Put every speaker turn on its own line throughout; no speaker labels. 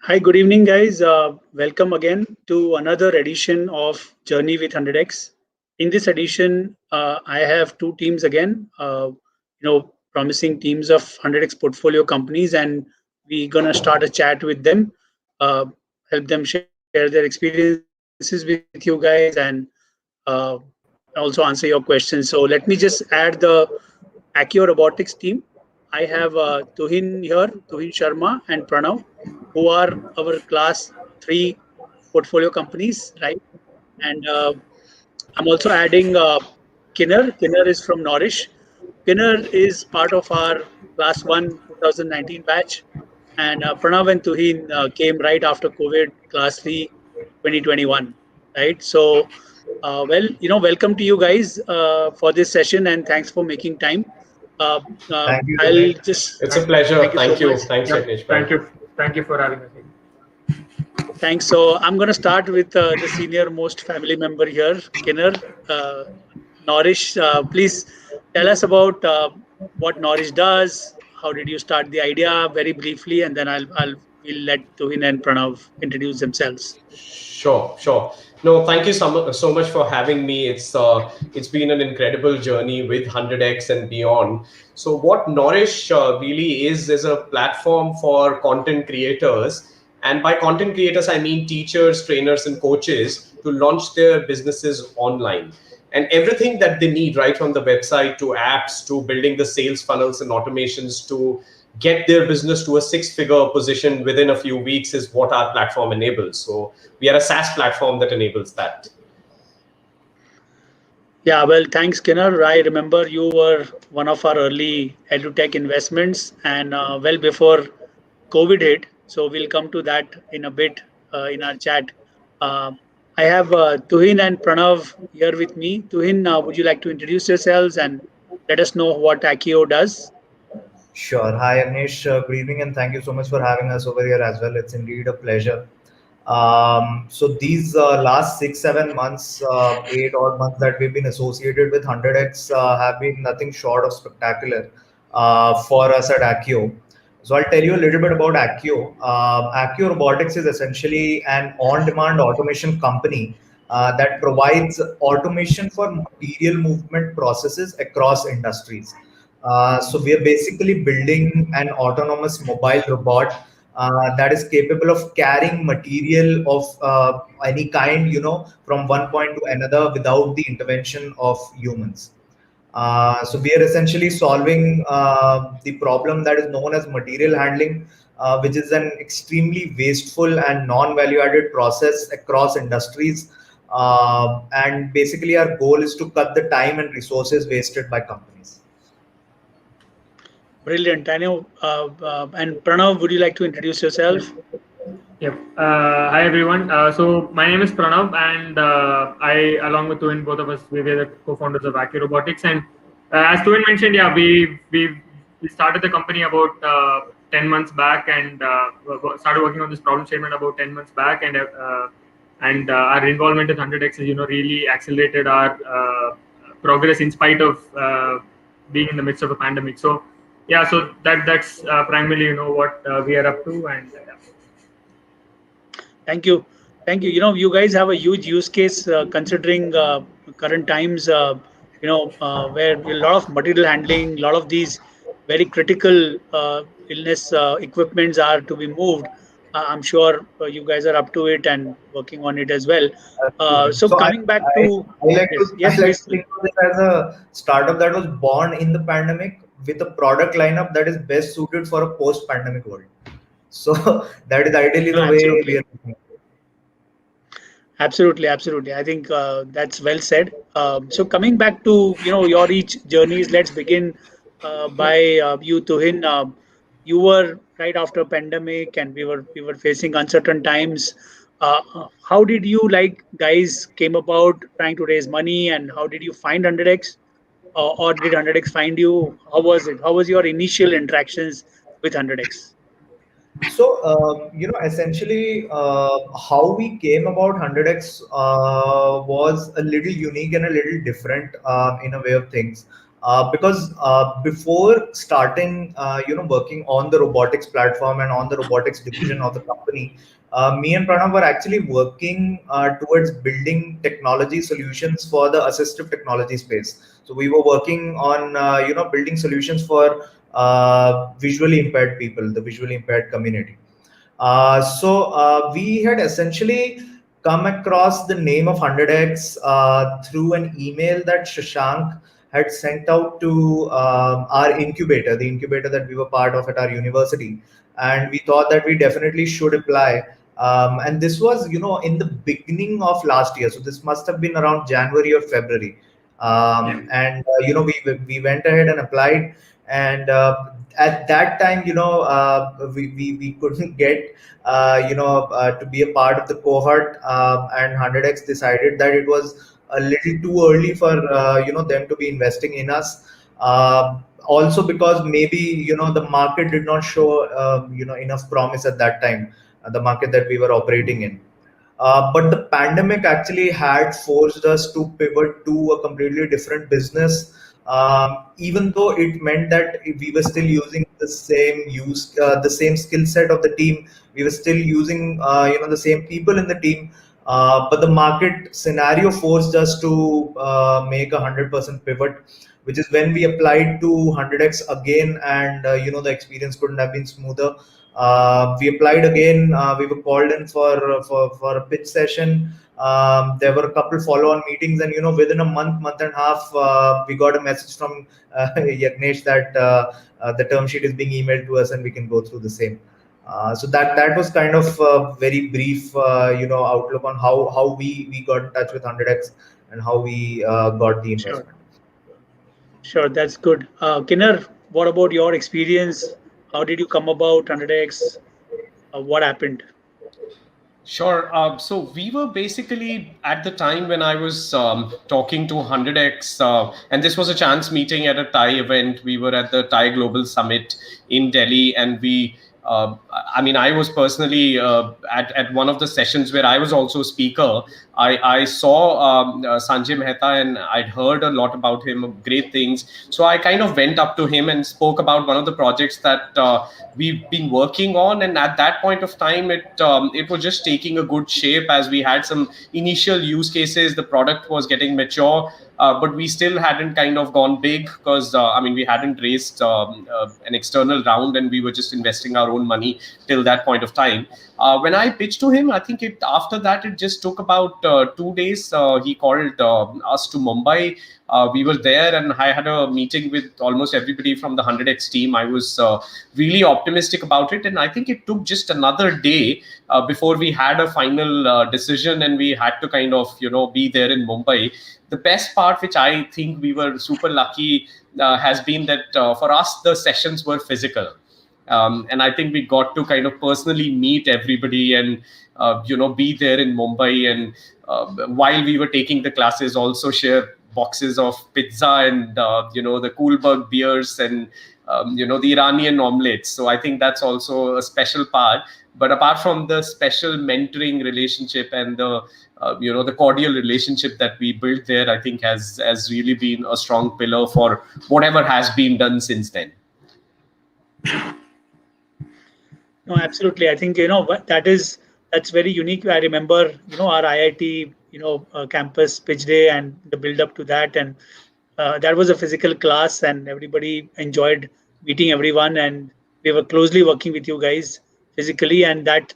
Hi, good evening, guys. Welcome again to another edition of Journey with 100X. In this edition, I have two teams again, promising teams of 100X portfolio companies, and we're gonna start a chat with them, uh, help them share their experiences with you guys, and uh, also answer your questions. So let me just add the Accio Robotics team. I have Tuhin here, Tuhin Sharma and Pranav, who are our class three portfolio companies, right? And I'm also adding Kinner. Kinner is from Knorish. Kinner is part of our class one 2019 batch. And Pranav and Tuhin came right after COVID, class three 2021, right? So, welcome to you guys for this session and thanks for making time. Uh,
Thank you,
I'll
Yagnesh.
just
It's a pleasure.
thank you so
Thank
much.
you. Thanks,
Yep.
Yagnesh.
Thank
Bye.
you. Thank you for having us.
Thanks. So I'm going to start with the senior most family member here, Kinner. Uh, Norish, please tell us about what Norish does. How did you start the idea, very briefly, and then we'll let Tuhin and Pranav introduce themselves.
Sure. No, thank you so much for having me. It's been an incredible journey with 100x and beyond. So what Nourish really is a platform for content creators, and by content creators I mean teachers, trainers, and coaches to launch their businesses online. And everything that they need, right from the website to apps to building the sales funnels and automations to get their business to a six-figure position within a few weeks is what our platform enables. So we are a SaaS platform that enables that.
Yeah, well, thanks, Kinner. I remember you were one of our early edutech investments, and well before COVID hit. So we'll come to that in a bit in our chat. Uh, I have Tuhin and Pranav here with me. Tuhin, would you like to introduce yourselves and let us know what Accio does?
Sure. Hi, Yagnesh. Good evening, and thank you so much for having us over here as well. It's indeed a pleasure. So these last 6, 7 months, 8 odd months that we've been associated with 100x have been nothing short of spectacular for us at Accio. So I'll tell you a little bit about Accio. Accio Robotics is essentially an on-demand automation company that provides automation for material movement processes across industries. So we are basically building an autonomous mobile robot that is capable of carrying material of any kind, from one point to another without the intervention of humans. So we are essentially solving the problem that is known as material handling, which is an extremely wasteful and non-value-added process across industries. And basically, our goal is to cut the time and resources wasted by companies.
Brilliant. I know. And Pranav, would you like to introduce yourself?
Yep. Hi everyone. So my name is Pranav, and I, along with Tuin, both of us, we were the co-founders of Accio Robotics. And as Tuin mentioned, yeah, we started the company about 10 months back, and started working on this problem statement about 10 months back, and our involvement with 100x is really accelerated our progress in spite of being in the midst of a pandemic. So yeah, so that's primarily what we are up to, and
Thank you. Thank you. You guys have a huge use case considering current times, where a lot of material handling, a lot of these very critical illness equipments are to be moved. I'm sure you guys are up to it and working on it as well.
Absolutely.
So
So
coming back to, yes,
I
yes,
like to
please.
think of it as a startup that was born in the pandemic with a product lineup that is best suited for a post-pandemic world. So that is ideally
No,
the way we
absolutely.
are looking at it.
Absolutely, absolutely. I think that's well said. So coming back to your each journeys, let's begin by you, Tuhin. You were right after pandemic, and we were facing uncertain times. How did you guys came about trying to raise money, and how did you find 100x, or did 100x find you? How was it? How was your initial interactions with 100x?
So, essentially, how we came about 100x was a little unique and a little different in a way of things. Because before starting, working on the robotics platform and on the robotics division of the company, me and Pranav were actually working towards building technology solutions for the assistive technology space. So we were working on, building solutions for visually impaired people, the visually impaired community. So we had essentially come across the name of 100X through an email that Shashank had sent out to our incubator, the incubator that we were part of at our university. And we thought that we definitely should apply. And this was, in the beginning of last year. So this must have been around January or February. And, we went ahead and applied. And at that time, we couldn't get, to be a part of the cohort. And 100X decided that it was a little too early for, them to be investing in us. Also because maybe, the market did not show, enough promise at that time, the market that we were operating in. But the pandemic actually had forced us to pivot to a completely different business. Even though it meant that we were still using the same skill set of the team, we were still using, the same people in the team. But the market scenario forced us to make 100% pivot, which is when we applied to 100X again, and the experience couldn't have been smoother. We applied again. We were called in for a pitch session. There were a couple follow-on meetings, and within a month and a half, we got a message from Yagnesh that the term sheet is being emailed to us, and we can go through the same. So that was kind of a very brief, outlook on how we got in touch with 100X and how we got the investment.
Sure, that's good. Kinner, what about your experience? How did you come about 100X? What happened?
Sure. So we were basically at the time when I was talking to 100X, and this was a chance meeting at a Thai event. We were at the Thai Global Summit in Delhi, and I was personally at one of the sessions where I was also a speaker. I saw Sanjay Mehta, and I'd heard a lot about him, great things. So I kind of went up to him and spoke about one of the projects that we've been working on. And at that point of time, it was just taking a good shape as we had some initial use cases. The product was getting mature. But we still hadn't kind of gone big because, we hadn't raised an external round, and we were just investing our own money till that point of time. When I pitched to him, I think after that, it just took about 2 days. He called us to Mumbai. We were there, and I had a meeting with almost everybody from the 100X team. I was really optimistic about it. And I think it took just another day before we had a final decision, and we had to kind of, be there in Mumbai. The best part, which I think we were super lucky, has been that for us, the sessions were physical. And I think we got to kind of personally meet everybody and, be there in Mumbai. And while we were taking the classes, also share boxes of pizza and, the Coolberg beers and, the Iranian omelets. So I think that's also a special part. But apart from the special mentoring relationship and the cordial relationship that we built there, I think has really been a strong pillar for whatever has been done since then.
No, absolutely. I think, that's very unique. I remember, our IIT, campus pitch day and the build up to that. And that was a physical class, and everybody enjoyed meeting everyone. And we were closely working with you guys physically, and that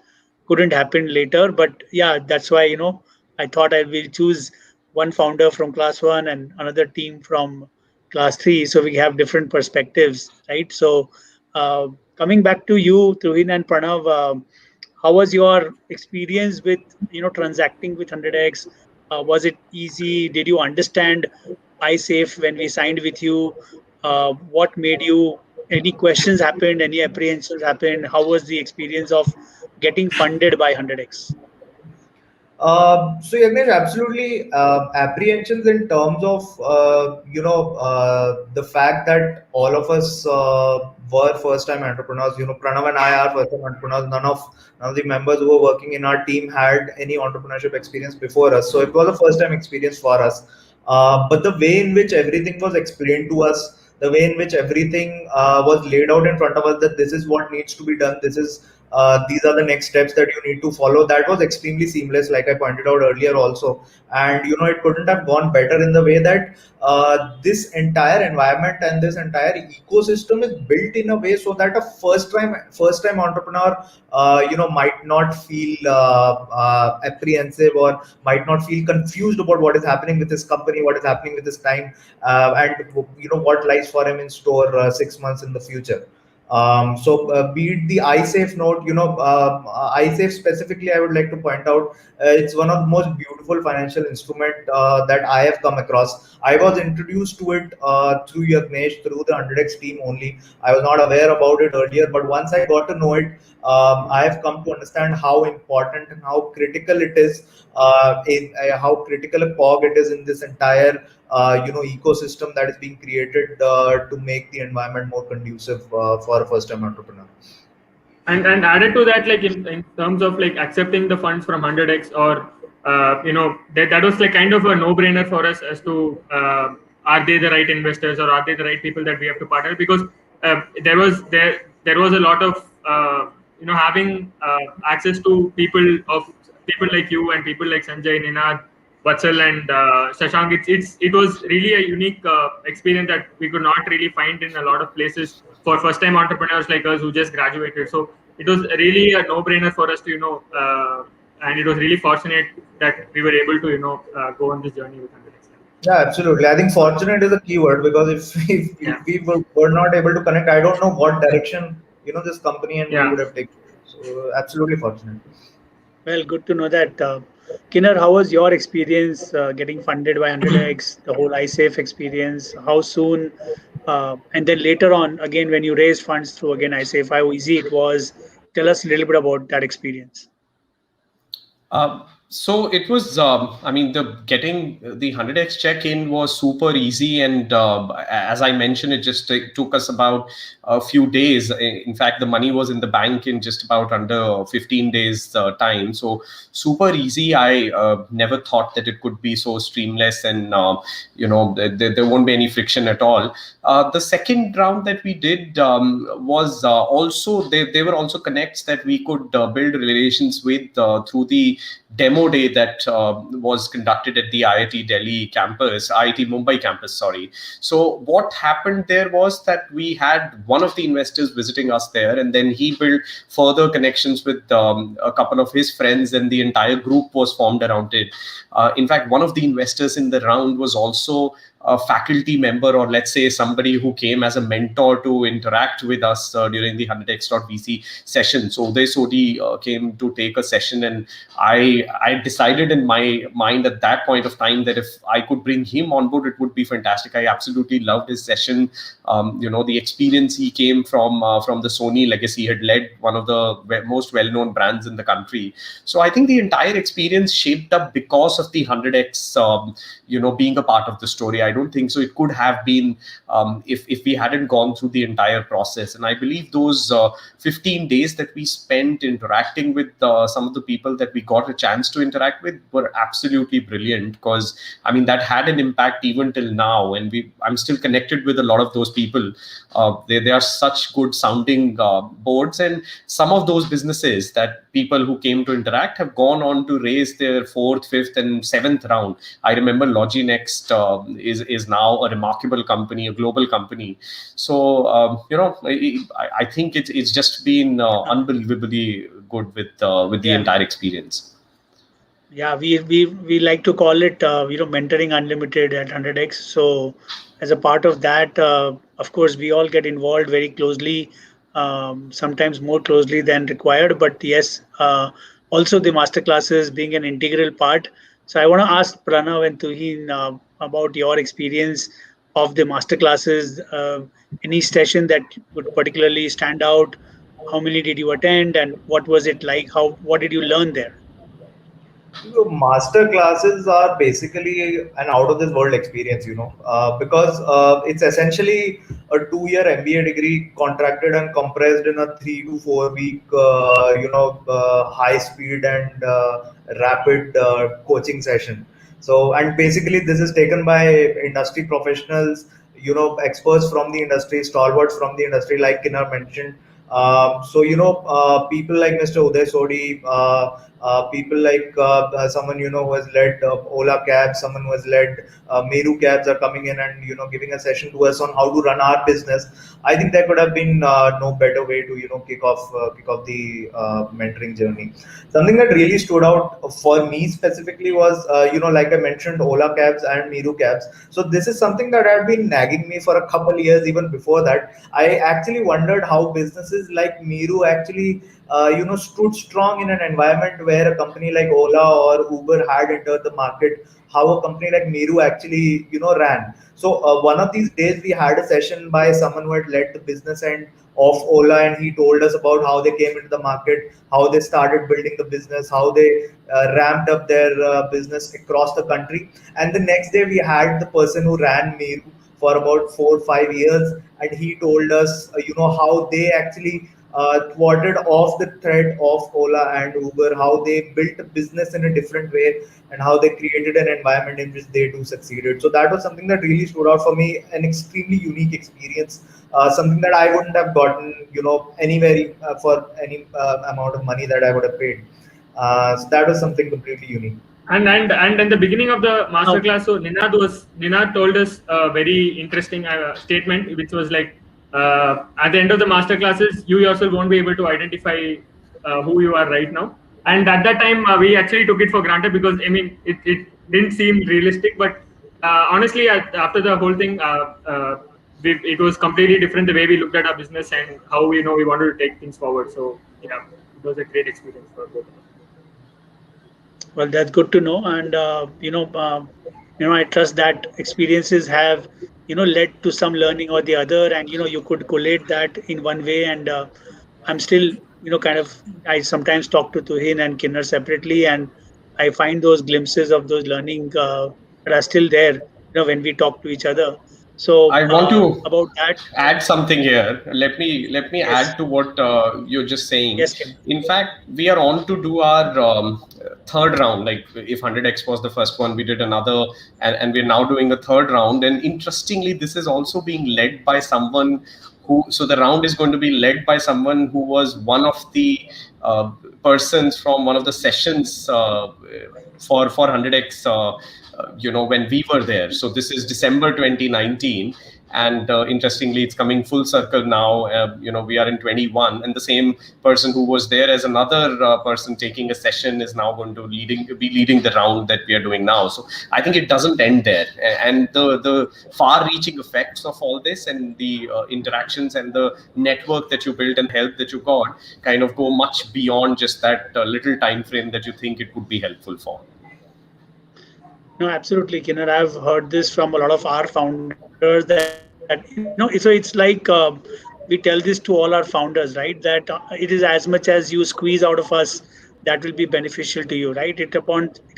couldn't happen later. But yeah, that's why, I thought I will choose one founder from class 1 and another team from class 3. So we have different perspectives, right? So coming back to you, Tuhin and Pranav, how was your experience with, transacting with 100X? Was it easy? Did you understand iSafe when we signed with you? What made you, any questions happened? Any apprehensions happened? How was the experience of getting funded by 100X?
So Yagnesh, absolutely apprehensions in terms of the fact that all of us were first-time entrepreneurs. Pranav and I are first-time entrepreneurs. None of the members who were working in our team had any entrepreneurship experience before us. So it was a first-time experience for us. But the way in which everything was explained to us, the way in which everything was laid out in front of us, that this is what needs to be done, these are the next steps that you need to follow, that was extremely seamless, like I pointed out earlier also. And it couldn't have gone better in the way that this entire environment and this entire ecosystem is built in a way so that a first time entrepreneur might not feel apprehensive, or might not feel confused about what is happening with this company, what is happening with this time, and what lies for him in store 6 months in the future. So be it the iSafe note, iSafe specifically, I would like to point out, it's one of the most beautiful financial instrument that I have come across. I was introduced to it through Yagnesh, through the 100X team only. I was not aware about it earlier, but once I got to know it, I have come to understand how important and how critical it is, how critical a cog it is in this entire ecosystem that is being created to make the environment more conducive for a first-time entrepreneur.
And added to that, like in terms of like accepting the funds from 100X, or that was like kind of a no-brainer for us as to are they the right investors, or are they the right people that we have to partner, because there was a lot of having access to people like you and people like Sanjay, Ninad, Vatsal, and Shashank. It was really a unique experience that we could not really find in a lot of places for first-time entrepreneurs like us who just graduated. So it was really a no-brainer for us to and it was really fortunate that we were able to go on this journey with 100X.
Yeah, absolutely. I think fortunate is a key word, because if we were not able to connect, I don't know what direction this company and we would have taken. So absolutely fortunate.
Well, good to know that. Kinner, how was your experience getting funded by 100X, the whole iSafe experience? How soon? And then later on, again, when you raised funds through again iSafe, how easy it was? Tell us a little bit about that experience.
So it was, I mean, the getting the 100X check in was super easy. And as I mentioned, it just took us about a few days. In fact, the money was in the bank in just about under 15 days time. So super easy. I never thought that it could be so streamless, and, there won't be any friction at all. The second round that we did was also, there were also connects that we could build relations with through the demo day that was conducted at the IIT Delhi campus, IIT Mumbai campus, sorry. So what happened there was that we had one of the investors visiting us there, and then he built further connections with a couple of his friends, and the entire group was formed around it. In fact, one of the investors in the round was also a faculty member, or let's say somebody who came as a mentor to interact with us during the 100X.VC session. So Uday Sodhi came to take a session, and I decided in my mind at that point of time that if I could bring him on board, it would be fantastic. I absolutely loved his session. The experience he came from the Sony legacy. He had led one of the most well-known brands in the country. So I think the entire experience shaped up because of the 100X, being a part of the story. I don't think so it could have been if we hadn't gone through the entire process. And I believe those 15 days that we spent interacting with some of the people that we got a chance to interact with were absolutely brilliant, because I mean that had an impact even till now, and I'm still connected with a lot of those people. They are such good sounding boards, and some of those businesses that people who came to interact have gone on to raise their 4th, 5th, and 7th round. I remember Loginext is now a remarkable company, a global company. So I think it's just been unbelievably good with the entire experience.
Yeah, we like to call it mentoring unlimited at 100X. So as a part of that, of course, we all get involved very closely, sometimes more closely than required. But yes, also the masterclasses being an integral part. So I want to ask Pranav and Tuhin about your experience of the masterclasses. Any session that would particularly stand out? How many did you attend, and what was it like? What did you learn there?
Master classes are basically an out of this world experience, because it's essentially a 2-year MBA degree contracted and compressed in a 3 to 4 week, high speed and rapid coaching session. So, and basically this is taken by industry professionals, experts from the industry, stalwarts from the industry, like Kinar mentioned. So, people like Mr. Uday Sodi, people like someone, who has led Ola Cabs, someone who has led Meru Cabs are coming in and, giving a session to us on how to run our business. I think there could have been no better way to, kick off the mentoring journey. Something that really stood out for me specifically was, like I mentioned, Ola Cabs and Meru Cabs. So this is something that had been nagging me for a couple years even before that. I actually wondered how businesses like Meru actually, stood strong in an environment where a company like Ola or Uber had entered the market. How a company like Meru actually, ran. So one of these days we had a session by someone who had led the business end of Ola, and he told us about how they came into the market, how they started building the business, how they ramped up their business across the country. And the next day we had the person who ran Meru for about 4 or 5 years, and he told us, how they actually thwarted off the threat of Ola and Uber, how they built a business in a different way, and how they created an environment in which they too succeeded. So that was something that really stood out for me, an extremely unique experience, something that I wouldn't have gotten, anywhere for any amount of money that I would have paid. So that was something completely unique.
And in the beginning of the masterclass, so Ninad told us a very interesting statement, which was like, at the end of the masterclasses, you yourself won't be able to identify who you are right now. And at that time, we actually took it for granted, because I mean, it didn't seem realistic. But honestly, after the whole thing, it was completely different, the way we looked at our business and how we wanted to take things forward. So yeah, it was a great experience for both of us.
Well, that's good to know, and I trust that experiences have led to some learning or the other, and you could collate that in one way. And I'm still kind of, I sometimes talk to Tuhin and Kinner separately, and I find those glimpses of those learning that are still there. When we talk to each other. So
I want to
about that,
add something here. Let me
yes,
add to what you're just saying.
yes, Kinner.
In fact, we are on to do our third round. Like if 100x was the first one, we did another, and we're now doing a third round. And interestingly, this is also being led by someone who. So the round is going to be led by someone who was one of the uh, persons from one of the sessions for 100x. When we were there. So this is December 2019, and interestingly, it's coming full circle now. We are in 21, and the same person who was there as another person taking a session is now going to be leading the round that we are doing now. So I think it doesn't end there, and the far-reaching effects of all this and the interactions and the network that you built and help that you got kind of go much beyond just that little time frame that you think it would be helpful for.
No, absolutely, Kinner. I've heard this from a lot of our founders that so it's like we tell this to all our founders, right? That it is as much as you squeeze out of us, that will be beneficial to you, right? It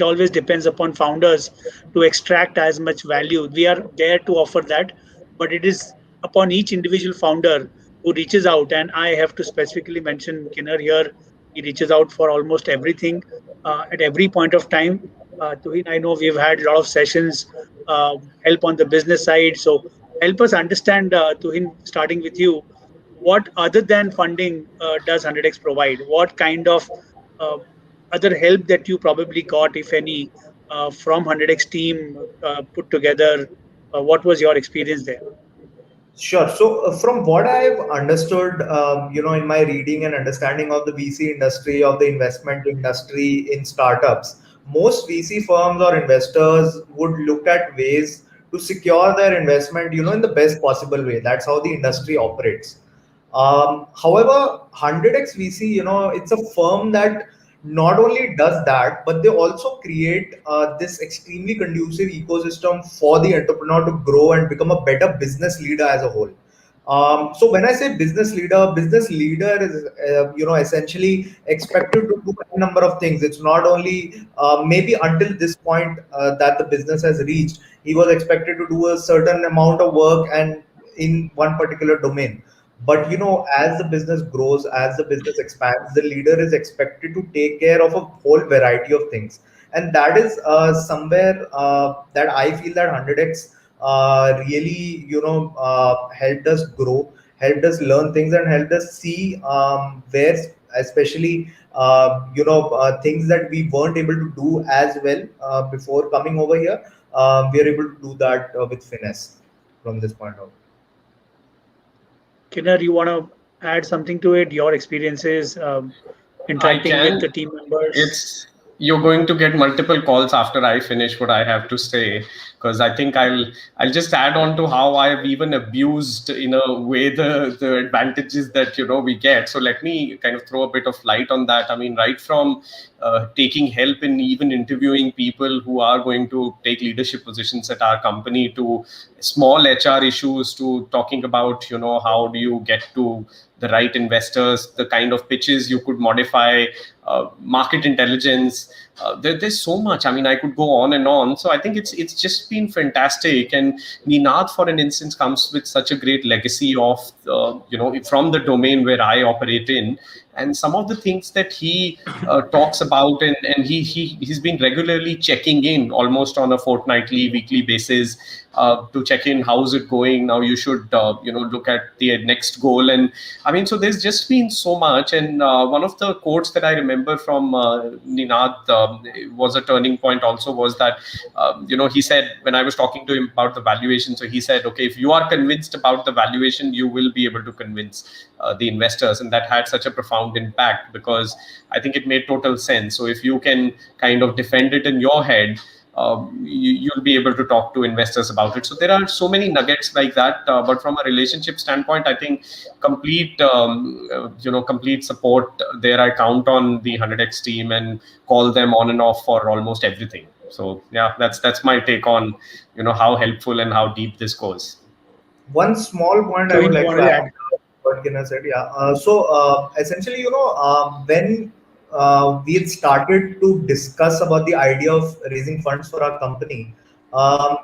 always depends upon founders to extract as much value. We are there to offer that, but it is upon each individual founder who reaches out. And I have to specifically mention Kinner here. He reaches out for almost everything at every point of time. Tuhin, I know we've had a lot of sessions, help on the business side. So help us understand, Tuhin, starting with you, what other than funding does 100x provide? What kind of uh, other help that you probably got, if any, from 100x team put together? What was your experience there?
Sure. So, from what I've understood, in my reading and understanding of the VC industry, of the investment industry in startups, most VC firms or investors would look at ways to secure their investment, in the best possible way. That's how the industry operates. However, 100x VC, it's a firm that not only does that, but they also create this extremely conducive ecosystem for the entrepreneur to grow and become a better business leader as a whole. So when I say business leader is essentially expected to do a number of things. It's not only maybe until this point that the business has reached, he was expected to do a certain amount of work and in one particular domain. But as the business grows, as the business expands, the leader is expected to take care of a whole variety of things. and that is somewhere that I feel that 100x really helped us grow, helped us learn things, and helped us see where especially things that we weren't able to do as well before coming over here. We are able to do that with finesse from this point on.
Kinner, you want to add something to it? Your experiences interacting with the team members?
You're going to get multiple calls after I finish what I have to say, because I think I'll just add on to how I've even abused in a way the advantages that we get. So let me kind of throw a bit of light on that. I mean, right from taking help in even interviewing people who are going to take leadership positions at our company, to small HR issues, to talking about how do you get to the right investors, the kind of pitches you could modify, market intelligence. There's so much. I mean, I could go on and on. So I think it's just been fantastic. And Ninad, for an instance, comes with such a great legacy of from the domain where I operate in, and some of the things that he talks about, and he's been regularly checking in almost on a fortnightly, weekly basis to check in, how's it going now, you should look at the next goal. And I mean, so there's just been so much. And one of the quotes that I remember from Ninad was a turning point also, was that he said, when I was talking to him about the valuation, so he said, okay, if you are convinced about the valuation, you will be able to convince the investors. And that had such a profound impact, because I think it made total sense. So if you can kind of defend it in your head, you'll be able to talk to investors about it. So there are so many nuggets like that. But from a relationship standpoint, I think complete support there. I count on the 100x team and call them on and off for almost everything. So yeah, that's my take on how helpful and how deep this goes.
One small point I would like to add what Ginna said. So essentially, when we had started to discuss about the idea of raising funds for our company,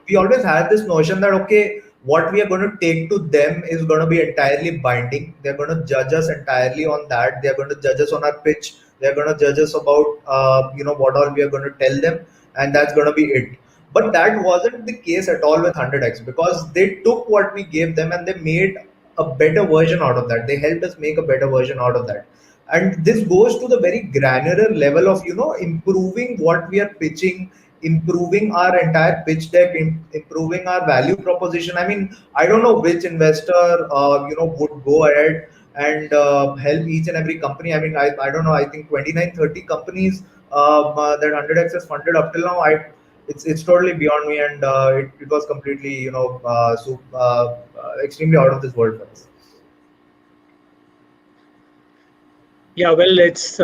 we always had this notion that, okay, what we are going to take to them is going to be entirely binding. They're going to judge us entirely on that. They're going to judge us on our pitch. They're going to judge us about, what all we are going to tell them, and that's going to be it. But that wasn't the case at all with 100x, because they took what we gave them and they made a better version out of that. They helped us make a better version out of that. And this goes to the very granular level of improving what we are pitching, improving our entire pitch deck, improving our value proposition. I mean, I don't know which investor would go ahead and help each and every company. I mean, I don't know, I think 29 30 companies that 100x has funded up till now. It's totally beyond me, and it was completely extremely out of this world for us.
Yeah, well, it's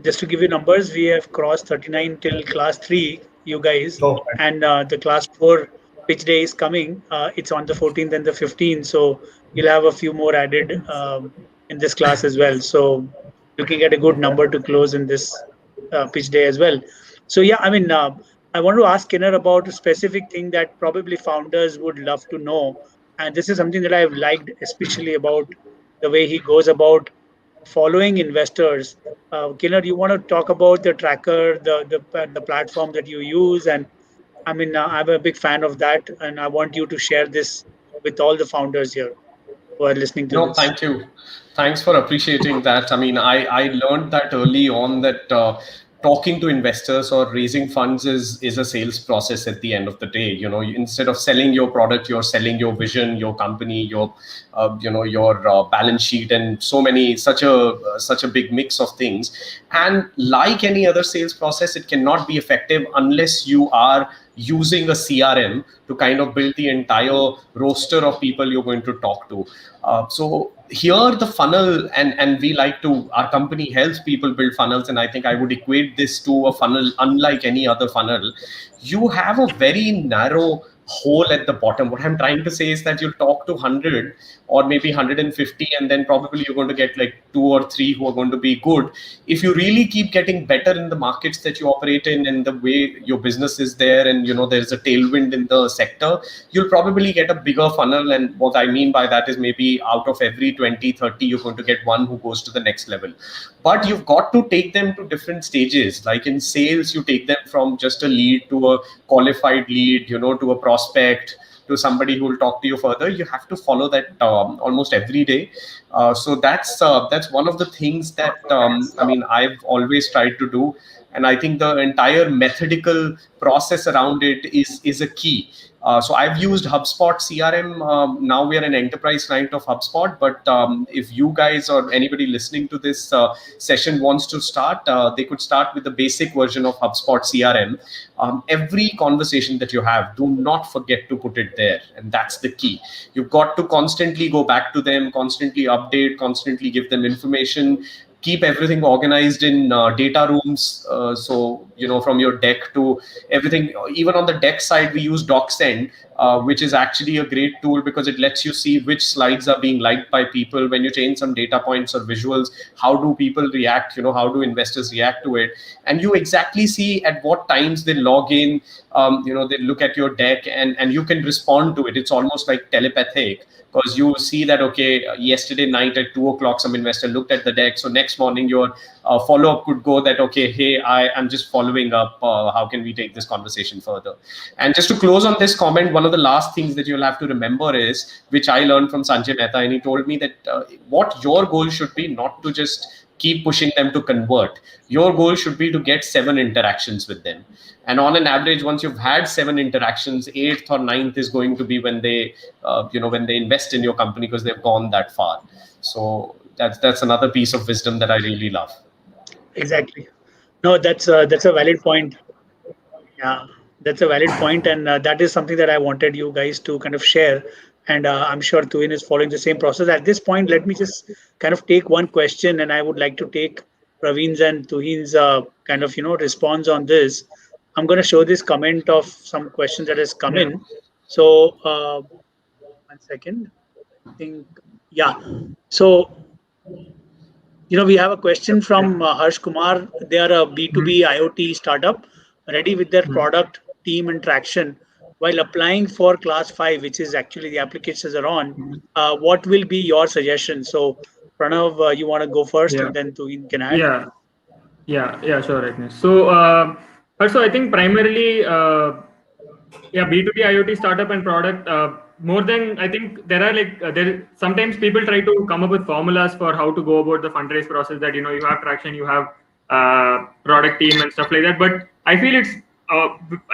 just to give you numbers, we have crossed 39 till class 3, you guys, and the class 4 pitch day is coming. It's on the 14th and the 15th, so we'll have a few more added in this class as well. So looking at a good number to close in this pitch day as well. So yeah, I mean, I want to ask Kinner about a specific thing that probably founders would love to know, and this is something that I've liked especially about the way he goes about following investors. Kinner, you want to talk about the tracker, the platform that you use? And I mean, I'm a big fan of that, and I want you to share this with all the founders here who are listening to this.
Thank you. Thanks for appreciating that. I mean, I learned that early on, that talking to investors or raising funds is a sales process at the end of the day. Instead of selling your product, you're selling your vision, your company, your balance sheet, and such a big mix of things. And like any other sales process, it cannot be effective unless you are using a CRM to kind of build the entire roster of people you're going to talk to. So here the funnel, and our company helps people build funnels, and I think I would equate this to a funnel unlike any other funnel. You have a very narrow hole at the bottom. What I'm trying to say is that you'll talk to 100 or maybe 150, and then probably you're going to get like 2 or 3 who are going to be good. If you really keep getting better in the markets that you operate in and the way your business is there, and there's a tailwind in the sector, you'll probably get a bigger funnel. And what I mean by that is maybe out of every 20, 30, you're going to get one who goes to the next level. But you've got to take them to different stages. Like in sales, you take them from just a lead to a qualified lead, to a prospect, to somebody who will talk to you further. You have to follow that almost every day. So that's one of the things that I've always tried to do. And I think the entire methodical process around it is a key. So I've used HubSpot CRM. Now we are an enterprise client of HubSpot. But if you guys or anybody listening to this session wants to start, they could start with the basic version of HubSpot CRM. Every conversation that you have, do not forget to put it there. And that's the key. You've got to constantly go back to them, constantly update, constantly give them information. Keep everything organized in data rooms. So, from your deck to everything, even on the deck side, we use DocSend, which is actually a great tool because it lets you see which slides are being liked by people. When you change some data points or visuals, how do people react? How do investors react to it? And you exactly see at what times they log in, they look at your deck and you can respond to it. It's almost like telepathic. Because you see that, okay, yesterday night at 2:00, some investor looked at the deck. So next morning, your follow-up could go that, okay, hey, I'm just following up. How can we take this conversation further? And just to close on this comment, one of the last things that you'll have to remember is, which I learned from Sanjay Mehta, and he told me that what your goal should be, not to just keep pushing them to convert. Your goal should be to get 7 interactions with them. And on an average, once you've had 7 interactions, 8th or 9th is going to be when they, when they invest in your company because they've gone that far. So that's another piece of wisdom that I really love.
Exactly. No, that's a valid point. Yeah, that's a valid point, and that is something that I wanted you guys to kind of share. And I'm sure Tuin is following the same process. At this point, let me just kind of take one question, and I would like to take Praveen's and Tuhin's kind of response on this. I'm going to show this comment of some questions that has come in. So 1 second. I think, yeah. So, we have a question from Harsh Kumar. They are a B2B IoT startup ready with their product, team, and traction. While applying for class 5, which is actually the applications are on, what will be your suggestion? So, Pranav, you want to go first, and then Tuhin can add?
Yeah, sure, Yagnesh. So, also, I think primarily, B2B IoT startup and product. More than, I think there are sometimes people try to come up with formulas for how to go about the fundraise process. That you have traction, you have product team and stuff like that. But I feel it's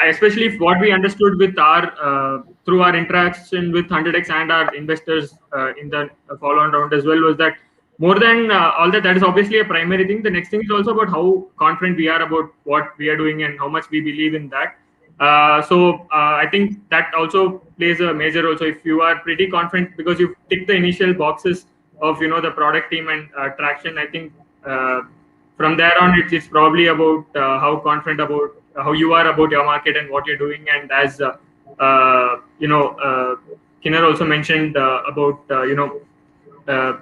especially what we understood with our through our interaction with 100X and our investors in the follow-on round as well, was that more than all that is obviously a primary thing. The next thing is also about how confident we are about what we are doing and how much we believe in that. So I think that also plays a major role. So if you are pretty confident because you tick the initial boxes of the product team and traction, I think from there on it's probably about how confident about how you are about your market and what you're doing. And as Kinner also mentioned about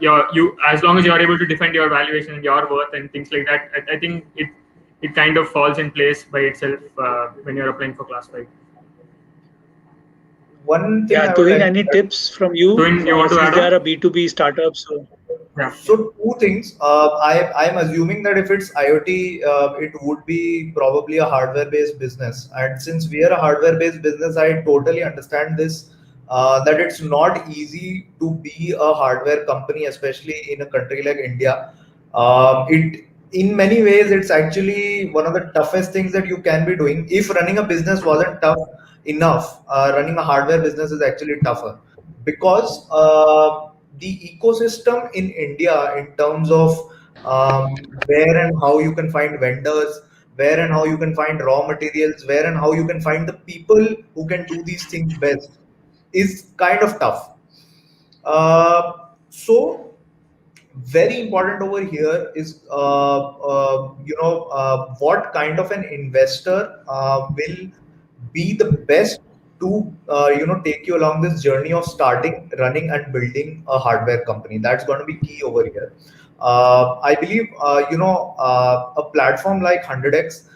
you as long as you are able to defend your valuation and your worth and things like that, I think it kind of falls in place by itself when you're applying for class 5.
One thing,
Tuhin, any tips from you?
Tuhin, you want to add?
They are a B2B startup, so.
Yeah. So 2 things. I'm assuming that if it's IoT, it would be probably a hardware-based business. And since we are a hardware-based business, I totally understand this. That it's not easy to be a hardware company, especially in a country like India. In many ways, it's actually one of the toughest things that you can be doing. If running a business wasn't tough enough, running a hardware business is actually tougher because the ecosystem in India in terms of where and how you can find vendors, where and how you can find raw materials, where and how you can find the people who can do these things best is kind of tough. So very important over here is what kind of an investor will be the best to take you along this journey of starting, running, and building a hardware company. That's going to be key over here. I believe a platform like 100X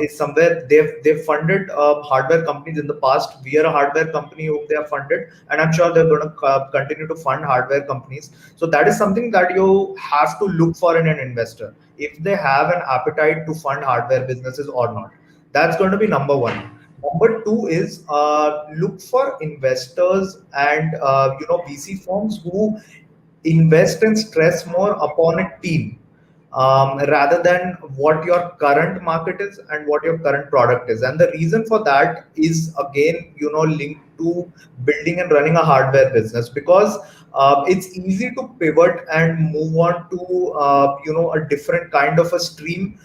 is somewhere they've funded hardware companies in the past. We are a hardware company whom they have funded, and I'm sure they're going to continue to fund hardware companies. So that is something that you have to look for in an investor, if they have an appetite to fund hardware businesses or not. That's going to be number one. Number two is look for investors and VC firms who invest and stress more upon a team, rather than what your current market is and what your current product is. And the reason for that is again, linked to building and running a hardware business, because it's easy to pivot and move on to a different kind of a stream,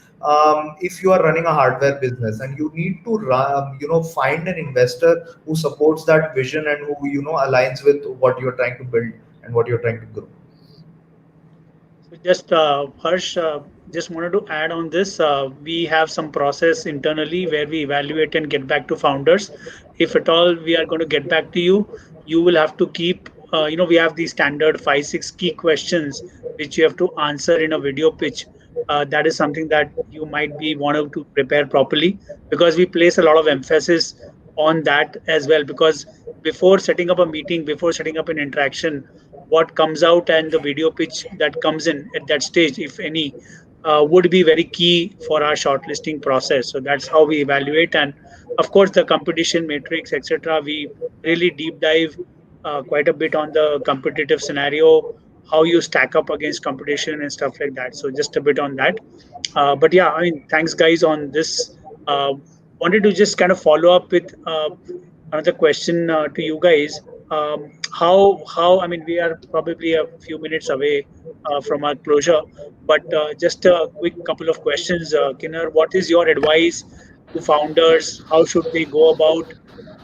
if you are running a hardware business, and you need to find an investor who supports that vision and who aligns with what you're trying to build and what you're trying to grow.
So just Harsh, just wanted to add on this. We have some process internally where we evaluate and get back to founders. If at all we are going to get back to you, you will have to keep. We have these standard 5-6 key questions which you have to answer in a video pitch. That is something that you might be wanting to prepare properly, because we place a lot of emphasis on that as well. Because before setting up a meeting, before setting up an interaction, what comes out and the video pitch that comes in at that stage, if any, would be very key for our shortlisting process. So that's how we evaluate. And of course, the competition matrix, etc. We really deep dive quite a bit on the competitive scenario, how you stack up against competition and stuff like that. So just a bit on that. But yeah, I mean, thanks guys on this. Wanted to just kind of follow up with another question to you guys. How I mean, we are probably a few minutes away from our closure, but just a quick couple of questions. Kinner, what is your advice to founders? How should they go about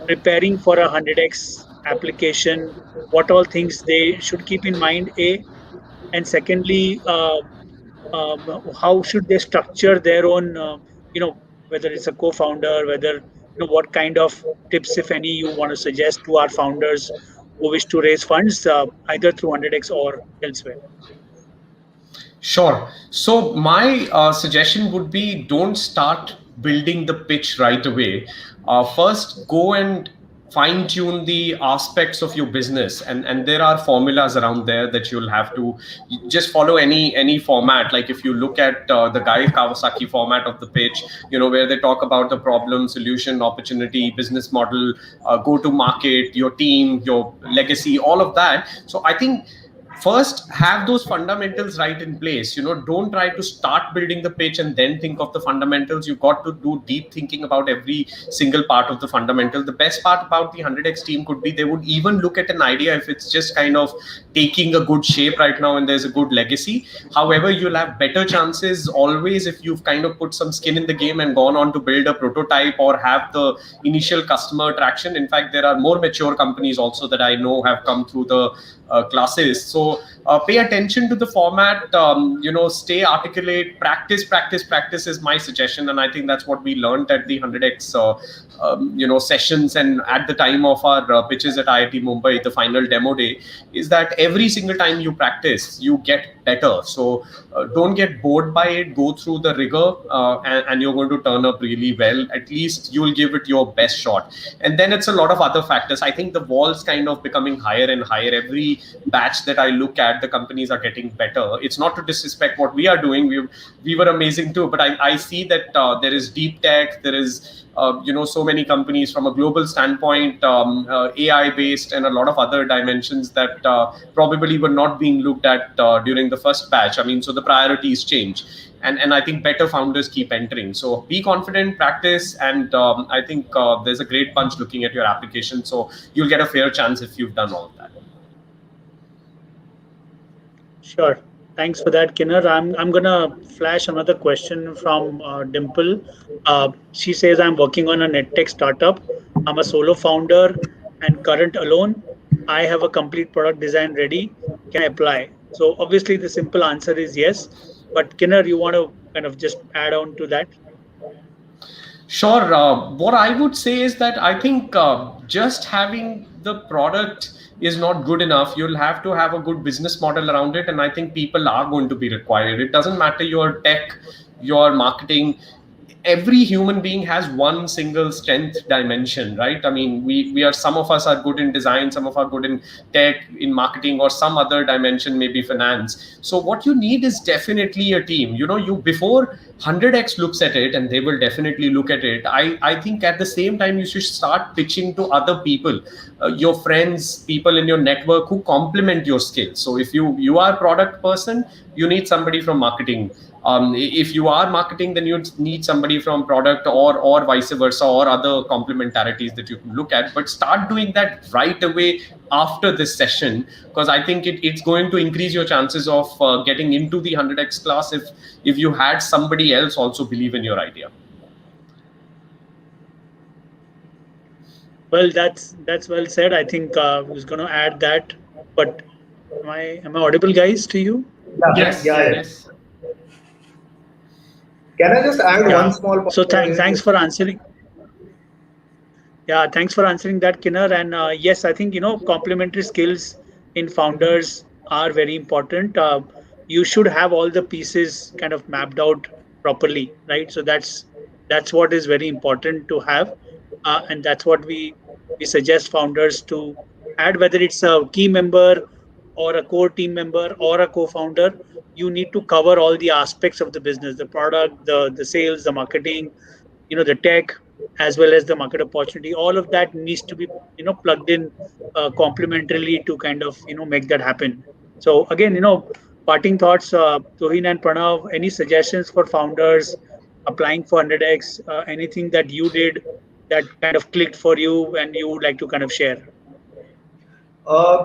preparing for a 100x application? What all things they should keep in mind? A, and secondly, how should they structure their own? Whether it's a co-founder, whether what kind of tips, if any, you want to suggest to our founders who wish to raise funds, either through 100x or elsewhere.
Sure. So my suggestion would be, don't start building the pitch right away. First, go and fine tune the aspects of your business, and there are formulas around there that you'll have to just follow any format. Like if you look at the Guy Kawasaki format of the pitch, where they talk about the problem, solution, opportunity, business model, go to market, your team, your legacy, all of that. So I think first have those fundamentals right in place. Don't try to start building the pitch and then think of the fundamentals. You've got to do deep thinking about every single part of the fundamental. The best part about the 100x team could be they would even look at an idea if it's just kind of taking a good shape right now and there's a good legacy. However, you'll have better chances always if you've kind of put some skin in the game and gone on to build a prototype or have the initial customer traction. In fact, there are more mature companies also that I know have come through the classes. So pay attention to the format, stay articulate, practice is my suggestion. And I think that's what we learned at the 100x sessions and at the time of our pitches at IIT Mumbai, the final demo day, is that every single time you practice, you get better. So don't get bored by it, go through the rigor, and you're going to turn up really well. At least you'll give it your best shot. And then it's a lot of other factors. I think the wall's kind of becoming higher and higher. Every batch that I look at, the companies are getting better. It's not to disrespect what we are doing. We were amazing too, but I see that there is deep tech, there is so many companies from a global standpoint, AI based, and a lot of other dimensions that probably were not being looked at during the first batch. I mean, so the priorities change. And I think better founders keep entering. So be confident, practice, and I think there's a great bunch looking at your application. So you'll get a fair chance if you've done all of that.
Sure. Thanks for that, Kinner. I'm gonna flash another question from Dimple. She says, I'm working on a NetTech startup. I'm a solo founder and current alone. I have a complete product design ready. Can I apply? So obviously the simple answer is yes. But Kinner, you want to kind of just add on to that?
Sure. What I would say is that I think just having the product is not good enough. You'll have to have a good business model around it. And I think people are going to be required. It doesn't matter your tech, your marketing. Every human being has one single strength dimension, right? I mean, we are, some of us are good in design, some of us are good in tech, in marketing, or some other dimension, maybe finance. So what you need is definitely a team. You before 100x looks at it, and they will definitely look at it, I think at the same time you should start pitching to other people, your friends, people in your network who complement your skills. So if you are a product person, you need somebody from marketing. If you are marketing, then you need somebody from product, or vice versa, or other complementarities that you can look at. But start doing that right away after this session, because I think it's going to increase your chances of getting into the 100x class if you had somebody else also believe in your idea.
Well, that's well said. I think I was going to add that, but am I audible, guys, to you?
Yes.
Yes.
Can I just add one
Yeah.
small point
So
over
thanks
here?
for answering. Yeah, thanks for answering that, Kinner. And yes, I think complementary skills in founders are very important. You should have all the pieces kind of mapped out properly, right? So that's what is very important to have, and that's what we suggest founders to add. Whether it's a key member or a core team member or a co-founder, you need to cover all the aspects of the business: the product, the sales, the marketing, the tech, as well as the market opportunity. All of that needs to be plugged in complementarily to kind of make that happen. So again, parting thoughts, Tohin and Pranav, any suggestions for founders applying for 100x, anything that you did that kind of clicked for you and you would like to kind of share?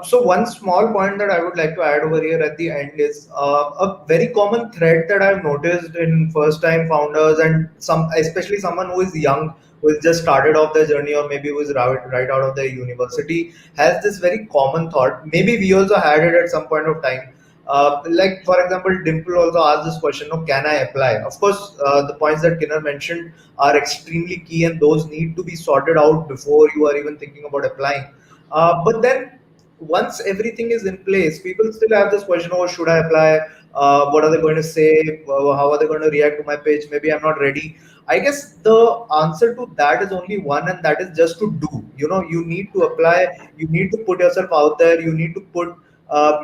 So one small point that I would like to add over here at the end is a very common thread that I've noticed in first-time founders, and especially someone who is young, who has just started off their journey, or maybe who is right out of their university, has this very common thought. Maybe we also had it at some point of time. Like for example, Dimple also asked this question: "No, can I apply?" Of course, the points that Kinner mentioned are extremely key, and those need to be sorted out before you are even thinking about applying. But then once everything is in place, people still have this question: oh, should I apply? What are they going to say? How are they going to react to my pitch? Maybe I'm not ready. I guess the answer to that is only one, and that is just to do. You need to apply. You need to put yourself out there. You need to put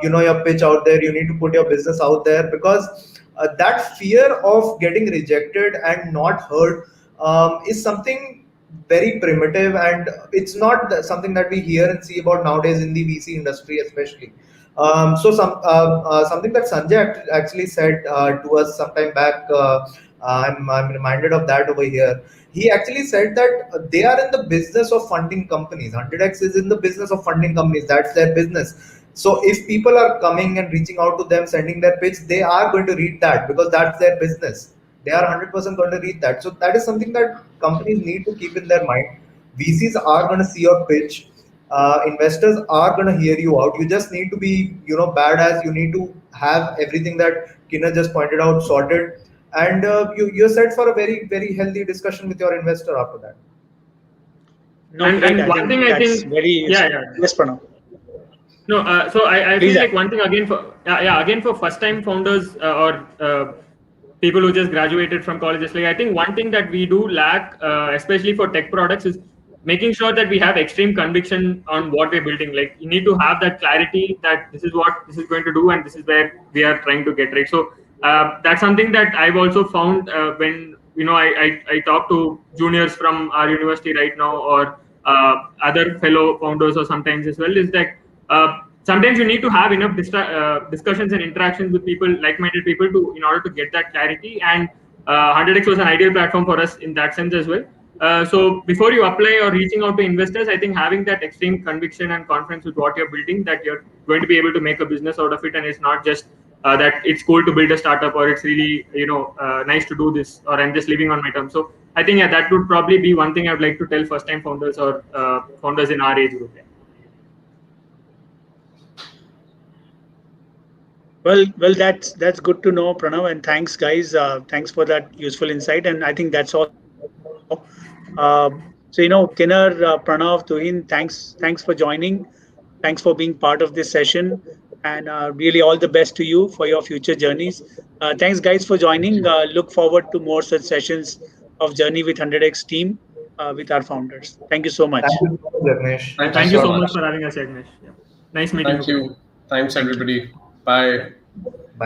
your pitch out there. You need to put your business out there, because that fear of getting rejected and not heard is something very primitive, and it's not something that we hear and see about nowadays in the VC industry, especially. Something that Sanjay actually said to us sometime back. I'm reminded of that over here. He actually said that they are in the business of funding companies. 100x is in the business of funding companies. That's their business. So if people are coming and reaching out to them, sending their pitch, they are going to read that, because that's their business. They are 100% going to read that. So that is something that companies need to keep in their mind. VCs are going to see your pitch. Investors are going to hear you out. You just need to be, badass. You need to have everything that Kinna just pointed out sorted, and you're set for a very, very healthy discussion with your investor after that.
No, great.
And
I
one thing
think
I
that's
think,
very
yeah,
useful.
yeah.
Yes, Pranav.
No, so I
Please
feel
add.
like one thing again for again for first time founders or people who just graduated from colleges, like I think one thing that we do lack, especially for tech products, is making sure that we have extreme conviction on what we're building. Like you need to have that clarity that this is what this is going to do and this is where we are trying to get, right? So that's something that I've also found when I talk to juniors from our university right now, or other fellow founders, or sometimes as well, is that sometimes you need to have enough discussions and interactions with people, like-minded people, to in order to get that clarity. And 100x was an ideal platform for us in that sense as well. So before you apply or reaching out to investors, I think having that extreme conviction and confidence with what you're building, that you're going to be able to make a business out of it, and it's not just that it's cool to build a startup, or it's really nice to do this, or I'm just living on my terms. So I think that would probably be one thing I would like to tell first-time founders, or founders in our age group. Yeah.
Well, that's good to know, Pranav, and thanks, guys. Thanks for that useful insight, and I think that's all from my side. Kinnar, Pranav, Tuhin, thanks for joining. Thanks for being part of this session, and really all the best to you for your future journeys. Thanks, guys, for joining. Look forward to more such sessions of Journey with 100X team with our founders. Thank you so much.
Thank you so much, Yagnesh.
Thank
Thanks
you
so
so much
much.
for having us, Yagnesh. Yeah. Nice meeting
Thank you. Thanks,
Thank you.
everybody. Bye.